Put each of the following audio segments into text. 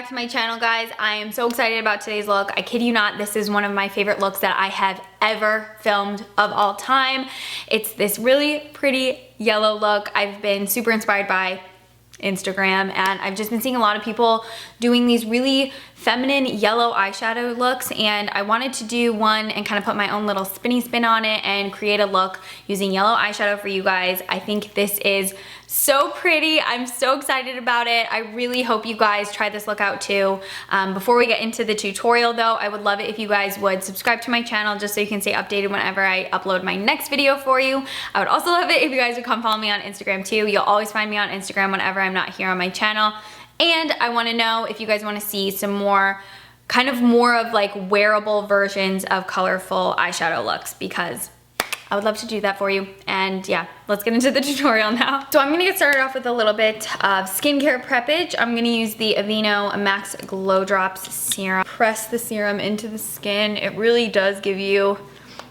back to my channel, guys. I am so excited about today's look. I kid you not, this is one of my favorite looks that I have ever filmed of all time. It's this really pretty yellow look I've been super inspired by Instagram, and I've just been seeing a lot of people doing these really feminine yellow eyeshadow looks, and I wanted to do one and kind of put my own little spinny spin on it and create a look using yellow eyeshadow for you guys. I think this is so pretty. I'm so excited about it. I really hope you guys try this look out too. Before we get into the tutorial though, I would love it if you guys would subscribe to my channel just so you can stay updated whenever I upload my next video for you. I would also love it if you guys would come follow me on Instagram too. You'll always find me on Instagram whenever I'm not here on my channel. And I want to know if you guys want to see some more, kind of more of like wearable versions of colorful eyeshadow looks, because I would love to do that for you. And yeah, let's get into the tutorial now. So I'm gonna get started off with a little bit of skincare preppage. I'm gonna use the Aveeno Max Glow Drops Serum. Press the serum into the skin. It really does give you,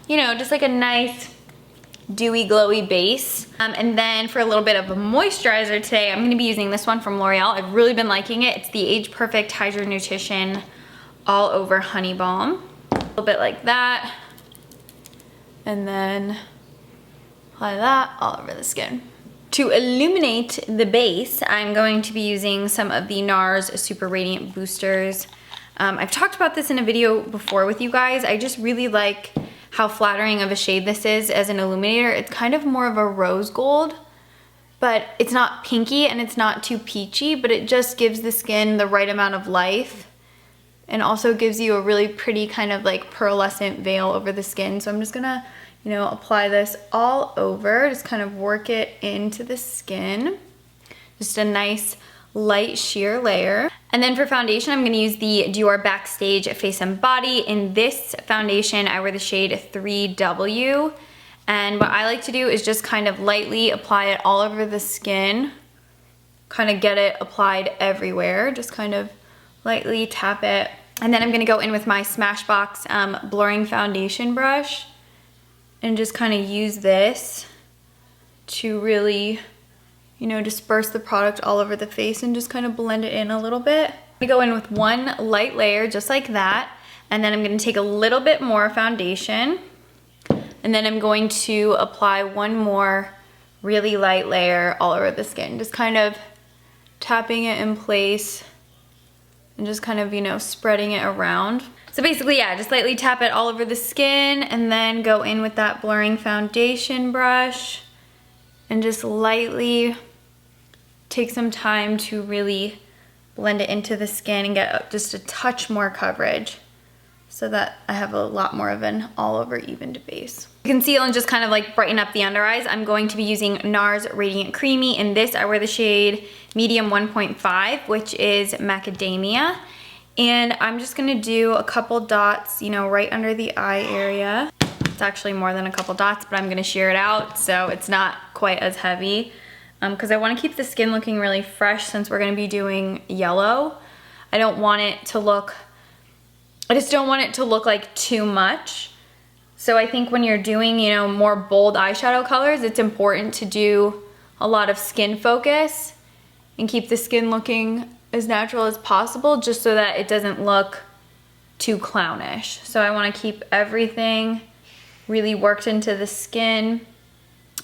you know, just like a nice dewy, glowy base. And then for a little bit of a moisturizer today, I'm gonna be using this one from L'Oreal. I've really been liking it. It's the Age Perfect Hydra Nutrition All Over Honey Balm. A little bit like that. And then apply that all over the skin. To illuminate the base, I'm going to be using some of the NARS Super Radiant Boosters. I've talked about this in a video before with you guys. I just really like how flattering of a shade this is as an illuminator. It's kind of more of a rose gold, but it's not pinky and it's not too peachy, but it just gives the skin the right amount of life and also gives you a really pretty kind of like pearlescent veil over the skin. So I'm just gonna, you know, apply this all over, just kind of work it into the skin. Just a nice light sheer layer. And then for foundation, I'm gonna use the Dior Backstage Face and Body. In this foundation, I wear the shade 3W. And what I like to do is just kind of lightly apply it all over the skin, kind of get it applied everywhere, just kind of lightly tap it. And then I'm gonna go in with my Smashbox blurring foundation brush and just kind of use this to really, you know, disperse the product all over the face and just kind of blend it in a little bit. I'm gonna go in with one light layer just like that, and then I'm gonna take a little bit more foundation, and then I'm going to apply one more really light layer all over the skin, just kind of tapping it in place and just kind of, you know, spreading it around. So basically, yeah, just lightly tap it all over the skin and then go in with that blurring foundation brush and just lightly take some time to really blend it into the skin and get just a touch more coverage so that I have a lot more of an all over evened base. To conceal and just kind of like brighten up the under eyes, I'm going to be using NARS Radiant Creamy. In this, I wear the shade Medium 1.5, which is Macadamia. And I'm just gonna do a couple dots, you know, right under the eye area. It's actually more than a couple dots, but I'm gonna shear it out so it's not quite as heavy. Because I wanna keep the skin looking really fresh since we're gonna be doing yellow. I don't want it to look, I just don't want it to look like too much. So I think when you're doing, you know, more bold eyeshadow colors, it's important to do a lot of skin focus and keep the skin looking as natural as possible, just so that it doesn't look too clownish. So I want to keep everything really worked into the skin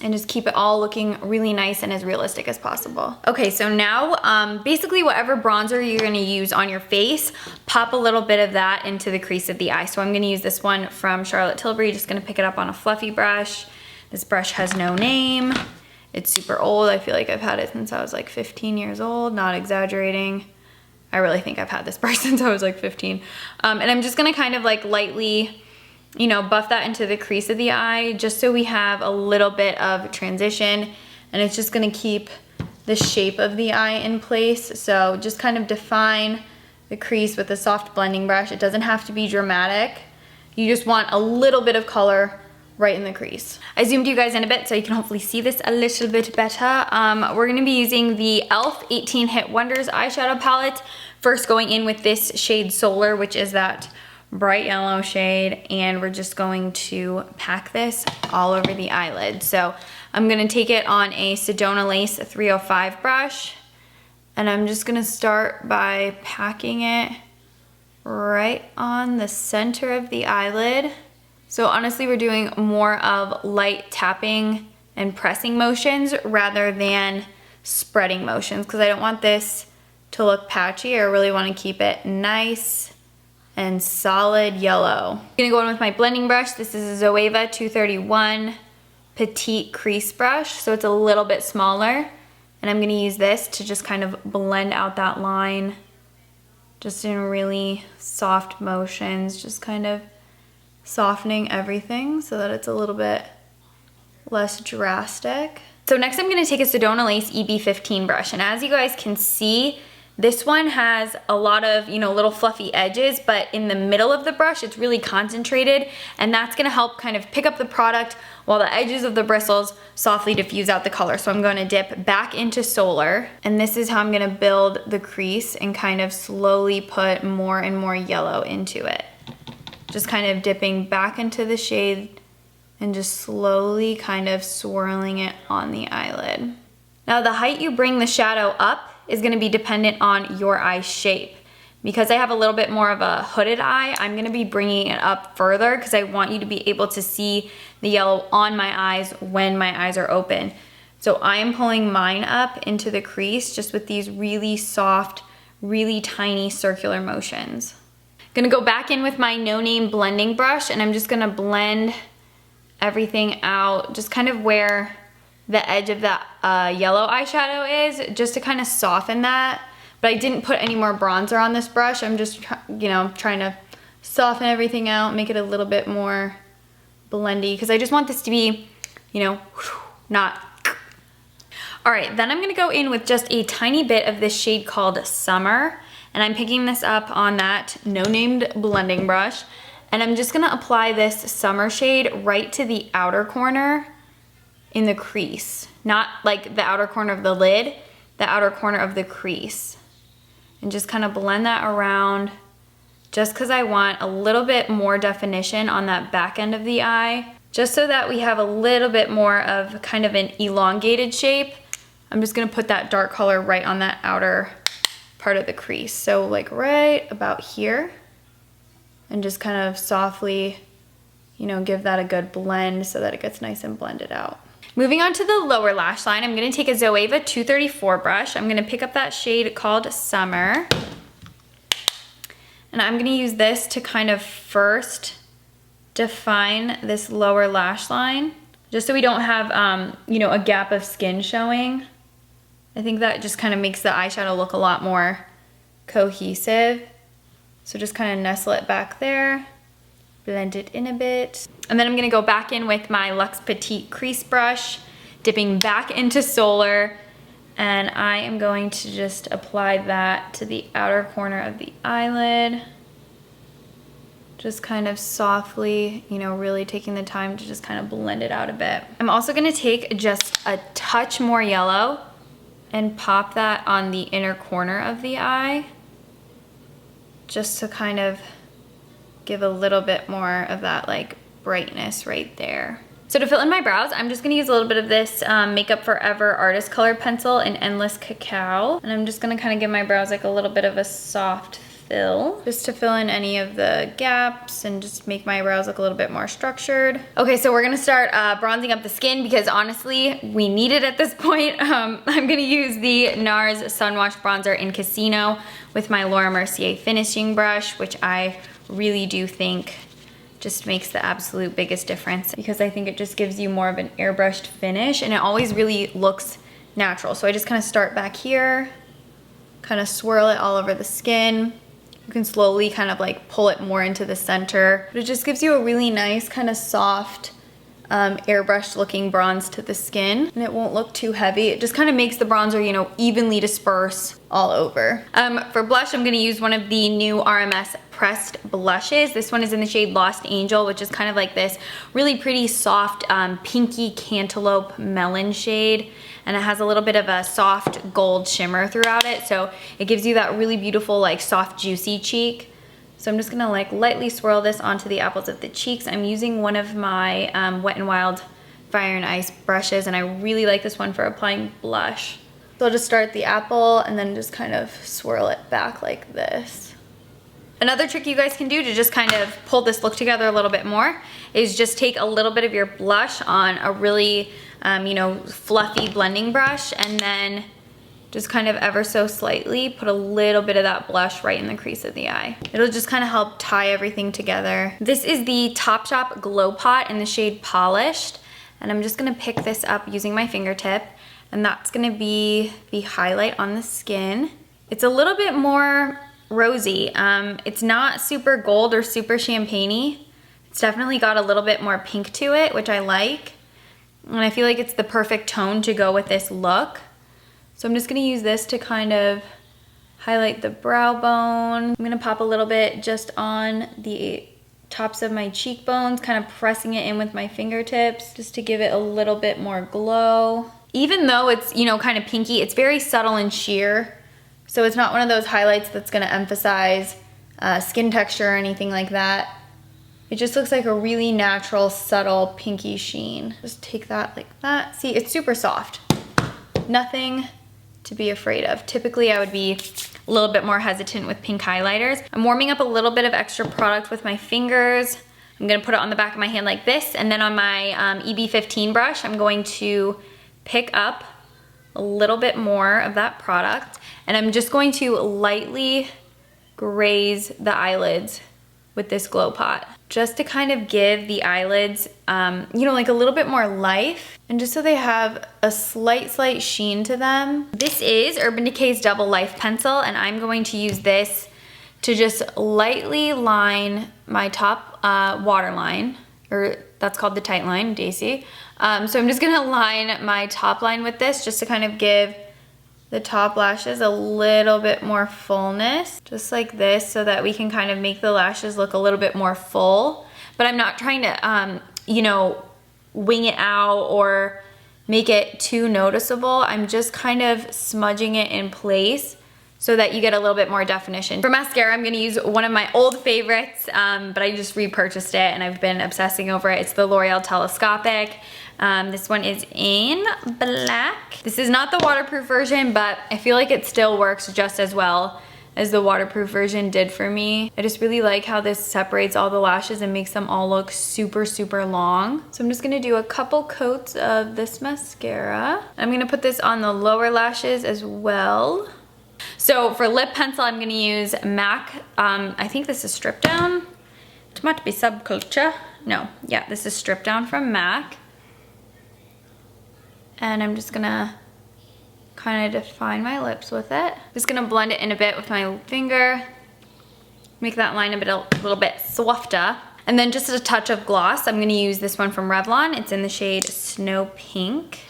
and just keep it all looking really nice and as realistic as possible. Okay, so now basically whatever bronzer you're gonna use on your face, pop a little bit of that into the crease of the eye. So I'm gonna use this one from Charlotte Tilbury, just gonna pick it up on a fluffy brush. This brush has no name. It's super old. I feel like I've had it since I was like 15 years old, not exaggerating. I really think I've had this brush since I was like 15. And I'm just gonna kind of like lightly, you know, buff that into the crease of the eye just so we have a little bit of transition, and it's just gonna keep the shape of the eye in place. So just kind of define the crease with a soft blending brush. It doesn't have to be dramatic. You just want a little bit of color right in the crease. I zoomed you guys in a bit so you can hopefully see this a little bit better. We're gonna be using the e.l.f. 18 Hit Wonders eyeshadow palette. First going in with this shade Solar, which is that bright yellow shade, and we're just going to pack this all over the eyelid. So I'm gonna take it on a Sedona Lace 305 brush And I'm just gonna start by packing it right on the center of the eyelid. So honestly, we're doing more of light tapping and pressing motions rather than spreading motions, because I don't want this to look patchy. I really want to keep it nice and solid yellow. I'm gonna go in with my blending brush. This is a Zoeva 231 Petite Crease Brush, so it's a little bit smaller. And I'm gonna use this to just kind of blend out that line, just in really soft motions, just kind of softening everything so that it's a little bit less drastic. So next I'm gonna take a Sedona Lace EB15 brush, and as you guys can see, this one has a lot of, little fluffy edges, but in the middle of the brush, it's really concentrated, and that's gonna help kind of pick up the product while the edges of the bristles softly diffuse out the color. So I'm gonna dip back into Solar, and this is how I'm gonna build the crease and kind of slowly put more and more yellow into it. Just kind of dipping back into the shade and just slowly kind of swirling it on the eyelid. Now the height you bring the shadow up is gonna be dependent on your eye shape. Because I have a little bit more of a hooded eye, I'm gonna be bringing it up further because I want you to be able to see the yellow on my eyes when my eyes are open. So I am pulling mine up into the crease just with these really soft, really tiny circular motions. Gonna go back in with my No Name blending brush, and I'm just gonna blend everything out, just kind of where the edge of that yellow eyeshadow is, just to kind of soften that. But I didn't put any more bronzer on this brush. I'm just, trying to soften everything out, make it a little bit more blendy, because I just want this to be, not. All right, then I'm gonna go in with just a tiny bit of this shade called Summer, and I'm picking this up on that No Named blending brush, and I'm just gonna apply this Summer shade right to the outer corner in the crease. Not like the outer corner of the lid, the outer corner of the crease. And just kind of blend that around, just because I want a little bit more definition on that back end of the eye, just so that we have a little bit more of kind of an elongated shape. I'm just gonna put that dark color right on that outer part of the crease. So like right about here, and just kind of softly, give that a good blend so that it gets nice and blended out. Moving on to the lower lash line, I'm gonna take a Zoeva 234 brush. I'm gonna pick up that shade called Summer. And I'm gonna use this to kind of first define this lower lash line, just so we don't have, a gap of skin showing. I think that just kind of makes the eyeshadow look a lot more cohesive. So just kind of nestle it back there, blend it in a bit. And then I'm gonna go back in with my Luxe Petite Crease Brush, dipping back into Solar, and I am going to just apply that to the outer corner of the eyelid. Just kind of softly, really taking the time to just kind of blend it out a bit. I'm also gonna take just a touch more yellow and pop that on the inner corner of the eye, just to kind of give a little bit more of that like brightness right there. So to fill in my brows, I'm just gonna use a little bit of this Makeup Forever Artist Color Pencil in Endless Cacao. And I'm just gonna kind of give my brows like a little bit of a soft fill, just to fill in any of the gaps and just make my brows look a little bit more structured. Okay, so we're gonna start bronzing up the skin, because honestly, we need it at this point. I'm gonna use the NARS Sun Wash Bronzer in Casino with my Laura Mercier finishing brush, which I really do think just makes the absolute biggest difference, because I think it just gives you more of an airbrushed finish, and it always really looks natural. So I just kind of start back here, kind of swirl it all over the skin. You can slowly kind of like pull it more into the center, but it just gives you a really nice kind of soft airbrushed looking bronze to the skin, and it won't look too heavy. It just kind of makes the bronzer, evenly disperse all over. For blush, I'm gonna use one of the new RMS pressed blushes. This one is in the shade Lost Angel, which is kind of like this really pretty soft pinky cantaloupe melon shade, and it has a little bit of a soft gold shimmer throughout it, so it gives you that really beautiful like soft juicy cheek. So I'm just gonna like lightly swirl this onto the apples of the cheeks. I'm using one of my Wet n Wild Fire and Ice brushes, and I really like this one for applying blush. So I'll just start at the apple and then just kind of swirl it back like this. Another trick you guys can do to just kind of pull this look together a little bit more is just take a little bit of your blush on a really, you know, fluffy blending brush, and then just kind of ever so slightly put a little bit of that blush right in the crease of the eye. It'll just kind of help tie everything together. This is the Topshop Glow Pot in the shade Polished, and I'm just gonna pick this up using my fingertip, and that's gonna be the highlight on the skin. It's a little bit more rosy. It's not super gold or super champagne-y. It's definitely got a little bit more pink to it, which I like. And I feel like it's the perfect tone to go with this look. So I'm just gonna use this to kind of highlight the brow bone. I'm gonna pop a little bit just on the tops of my cheekbones, kind of pressing it in with my fingertips just to give it a little bit more glow. Even though it's, you know, kind of pinky, it's very subtle and sheer. So it's not one of those highlights that's gonna emphasize skin texture or anything like that. It just looks like a really natural, subtle, pinky sheen. Just take that like that. See, it's super soft. Nothing to be afraid of. Typically, I would be a little bit more hesitant with pink highlighters. I'm warming up a little bit of extra product with my fingers. I'm gonna put it on the back of my hand like this, and then on my EB15 brush, I'm going to pick up a little bit more of that product, and I'm just going to lightly graze the eyelids with this Glow Pot, just to kind of give the eyelids, you know, like a little bit more life, and just so they have a slight sheen to them. This is Urban Decay's Double Life Pencil, and I'm going to use this to just lightly line my top waterline, or that's called the tight line, Dacey. So I'm just gonna line my top line with this just to kind of give the top lashes a little bit more fullness, just like this, so that we can kind of make the lashes look a little bit more full. But I'm not trying to, you know, wing it out or make it too noticeable. I'm just kind of smudging it in place so that you get a little bit more definition. For mascara, I'm gonna use one of my old favorites, but I just repurchased it and I've been obsessing over it. It's the L'Oreal Telescopic. This one is in black. This is not the waterproof version, but I feel like it still works just as well as the waterproof version did for me. I just really like how this separates all the lashes and makes them all look super long. So I'm just gonna do a couple coats of this mascara. I'm gonna put this on the lower lashes as well. So for lip pencil, I'm gonna use MAC. I think this is Strip Down. It might be Subculture. No, yeah, this is Strip Down from MAC. And I'm just gonna kind of define my lips with it. Just gonna blend it in a bit with my finger, make that line a little bit softer. And then just a touch of gloss. I'm gonna use this one from Revlon. It's in the shade Snow Pink.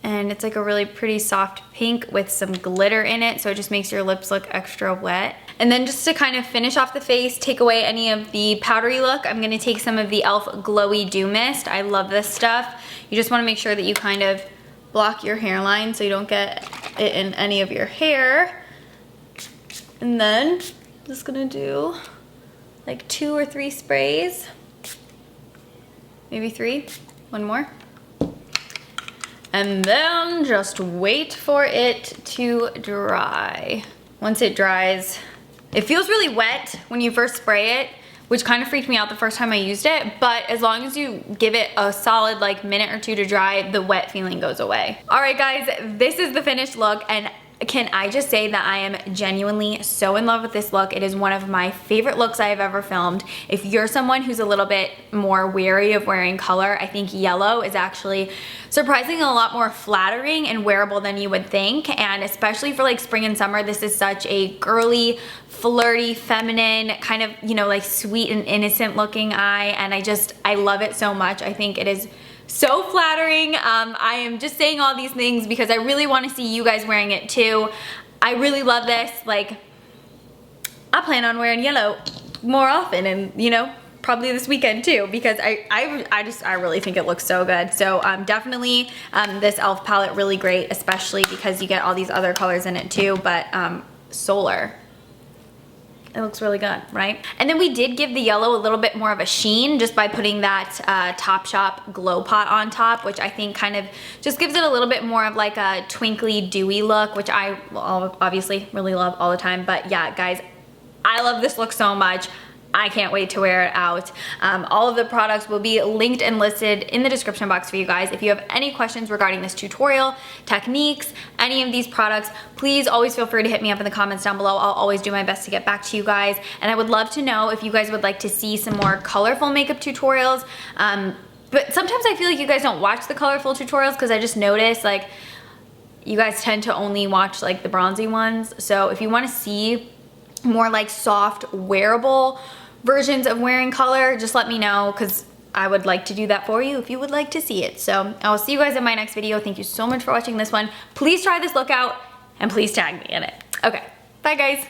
And it's like a really pretty soft pink with some glitter in it, so it just makes your lips look extra wet. And then just to kind of finish off the face, take away any of the powdery look, I'm gonna take some of the e.l.f. Glowy Dew Mist. I love this stuff. You just wanna make sure that you kind of block your hairline so you don't get it in any of your hair. And then I'm just gonna do like 2 or 3 sprays. Maybe 3, one more. And then just wait for it to dry. Once it dries, it feels really wet when you first spray it, which kind of freaked me out the first time I used it, but as long as you give it a solid like minute or 2 to dry, the wet feeling goes away. All right guys, this is the finished look, and can I just say that I am genuinely so in love with this look. It is one of my favorite looks I have ever filmed. If you're someone who's a little bit more wary of wearing color, I think yellow is actually surprisingly a lot more flattering and wearable than you would think. And especially for like spring and summer, this is such a girly, flirty, feminine, kind of, you know, like sweet and innocent looking eye. And I love it so much. I think it is so flattering. I am just saying all these things because I really want to see you guys wearing it too. I really love this. Like, I plan on wearing yellow more often, and you know, probably this weekend too, because I really think it looks so good. So definitely this e.l.f. palette really great, especially because you get all these other colors in it too. But Solar, it looks really good, right? And then we did give the yellow a little bit more of a sheen just by putting that Topshop Glow Pot on top, which I think kind of just gives it a little bit more of like a twinkly, dewy look, which I obviously really love all the time. But yeah, guys, I love this look so much. I can't wait to wear it out. All of the products will be linked and listed in the description box for you guys. If you have any questions regarding this tutorial, techniques, any of these products, please always feel free to hit me up in the comments down below. I'll always do my best to get back to you guys. And I would love to know if you guys would like to see some more colorful makeup tutorials. But sometimes I feel like you guys don't watch the colorful tutorials because I just notice like you guys tend to only watch like the bronzy ones. So if you want to see more like soft wearable versions of wearing color, just let me know because I would like to do that for you if you would like to see it. So I'll see you guys in my next video. Thank you so much for watching this one. Please try this look out and please tag me in it. Okay, bye guys.